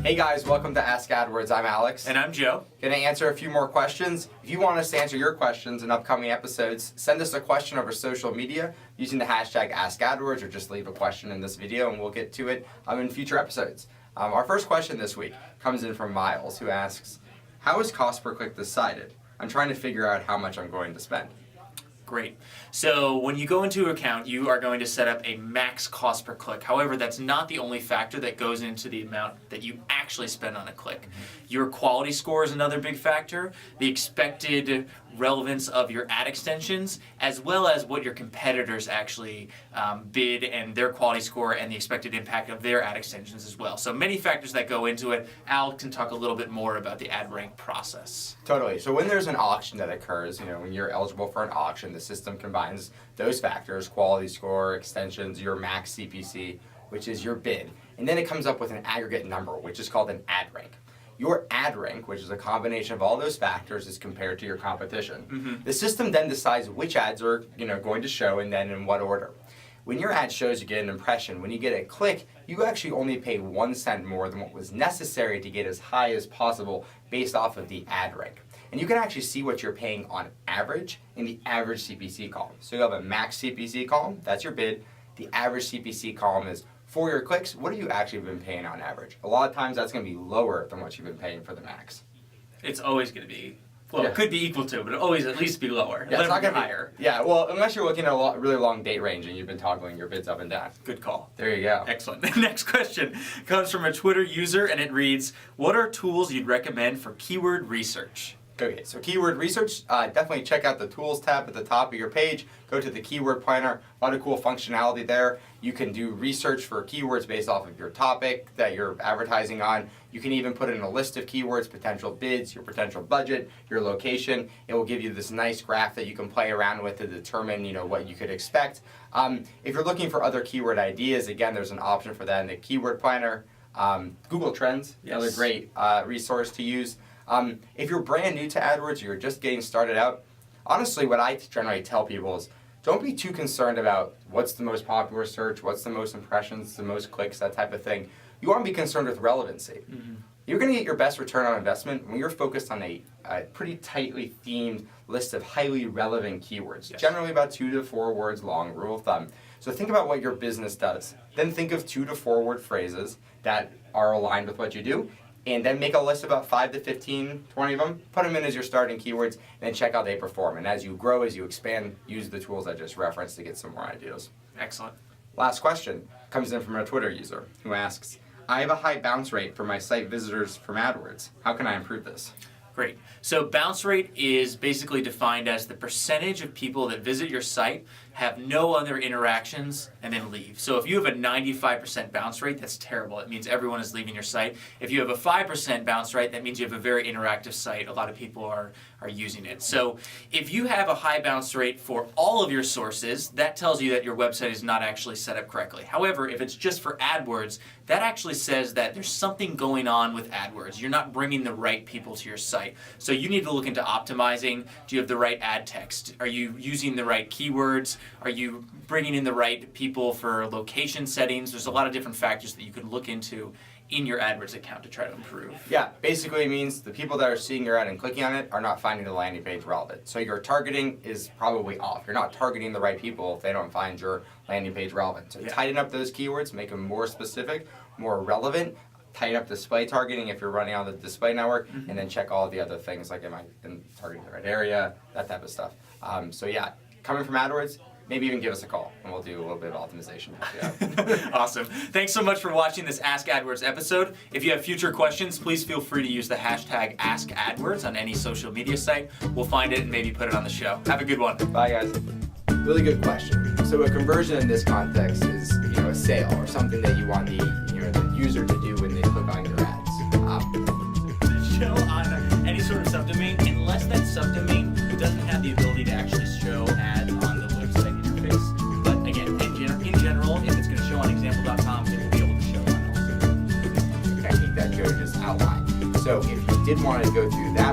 Hey guys, welcome to Ask Adwords. I'm Alex. And I'm Joe. Going to answer a few more questions. If you want us to answer your questions in upcoming episodes, send us a question over social media using the hashtag AskAdwords, or just leave a question in this video and we'll get to it in future episodes. Our first question this week comes in from Miles, who asks, how is cost per click decided? I'm trying to figure out how much I'm going to spend. Great. So when you go into an account, you are going to set up a max cost per click. However, that's not the only factor that goes into the amount that you actually spend on a click. Your quality score is another big factor, the expected relevance of your ad extensions, as well as what your competitors actually bid and their quality score and the expected impact of their ad extensions as well. So many factors that go into it. Al can talk a little bit more about the ad rank process. Totally. So when there's an auction that occurs, when you're eligible for an auction, the system combines those factors, quality score, extensions, your max CPC, which is your bid, and then it comes up with an aggregate number, which is called an ad rank. Your ad rank, which is a combination of all those factors, is compared to your competition. Mm-hmm. The system then decides which ads are going to show and then in what order. When your ad shows, you get an impression. When you get a click, you actually only pay 1 cent more than what was necessary to get as high as possible based off of the ad rank. And you can actually see what you're paying on average in the average CPC column. So you have a max CPC column, that's your bid. The average CPC column is for your clicks, what have you actually been paying on average? A lot of times that's going to be lower than what you've been paying for the max. It's always going to be, it could be equal to, but it'll always at least be lower. Yeah, it's not going to be higher. Yeah, well, unless you're looking at a really long date range and you've been toggling your bids up and down. Good call. There you go. Excellent. The next question comes from a Twitter user, and it reads, what are tools you'd recommend for keyword research? Okay, so keyword research, definitely check out the tools tab at the top of your page. Go to the keyword planner, a lot of cool functionality there. You can do research for keywords based off of your topic that you're advertising on. You can even put in a list of keywords, potential bids, your potential budget, your location. It will give you this nice graph that you can play around with to determine what you could expect. If you're looking for other keyword ideas, again, there's an option for that in the keyword planner. Google Trends, another great resource to use. If you're brand new to AdWords, you're just getting started out, honestly what I generally tell people is don't be too concerned about what's the most popular search, what's the most impressions, the most clicks, that type of thing. You want to be concerned with relevancy. Mm-hmm. You're going to get your best return on investment when you're focused on a pretty tightly themed list of highly relevant keywords, generally about 2 to 4 words long, rule of thumb. So think about what your business does. Then think of 2 to 4 word phrases that are aligned with what you do. And then make a list of about 5 to 15, 20 of them, put them in as your starting keywords, and then check how they perform. And as you grow, as you expand, use the tools I just referenced to get some more ideas. Excellent. Last question comes in from a Twitter user who asks, I have a high bounce rate for my site visitors from AdWords. How can I improve this? Great. So bounce rate is basically defined as the percentage of people that visit your site, have no other interactions, and then leave. So if you have a 95% bounce rate, that's terrible. It means everyone is leaving your site. If you have a 5% bounce rate, that means you have a very interactive site. A lot of people are using it. So if you have a high bounce rate for all of your sources, that tells you that your website is not actually set up correctly. However, if it's just for AdWords, that actually says that there's something going on with AdWords. You're not bringing the right people to your site. So you need to look into optimizing. Do you have the right ad text? Are you using the right keywords? Are you bringing in the right people for location settings? There's a lot of different factors that you could look into in your AdWords account to try to improve. Yeah, basically it means the people that are seeing your ad and clicking on it are not finding the landing page relevant. So your targeting is probably off. You're not targeting the right people if they don't find your landing page relevant. So tighten up those keywords, make them more specific, more relevant. Tighten up display targeting if you're running on the display network, and then check all the other things like am I targeting the right area, that type of stuff. So yeah, coming from AdWords, maybe even give us a call and we'll do a little bit of optimization. Awesome. Thanks so much for watching this Ask AdWords episode. If you have future questions, please feel free to use the hashtag AskAdwords on any social media site. We'll find it and maybe put it on the show. Have a good one. Bye guys. Really good question. So a conversion in this context is a sale or something that you want the user to do when they click on your ads. Show on any sort of subdomain, unless that subdomain doesn't have the ability to actually show ads on the website interface. But again, in general, if it's going to show on example.com, it will be able to show on all. I think that Joe just outlined. So if you did want to go through that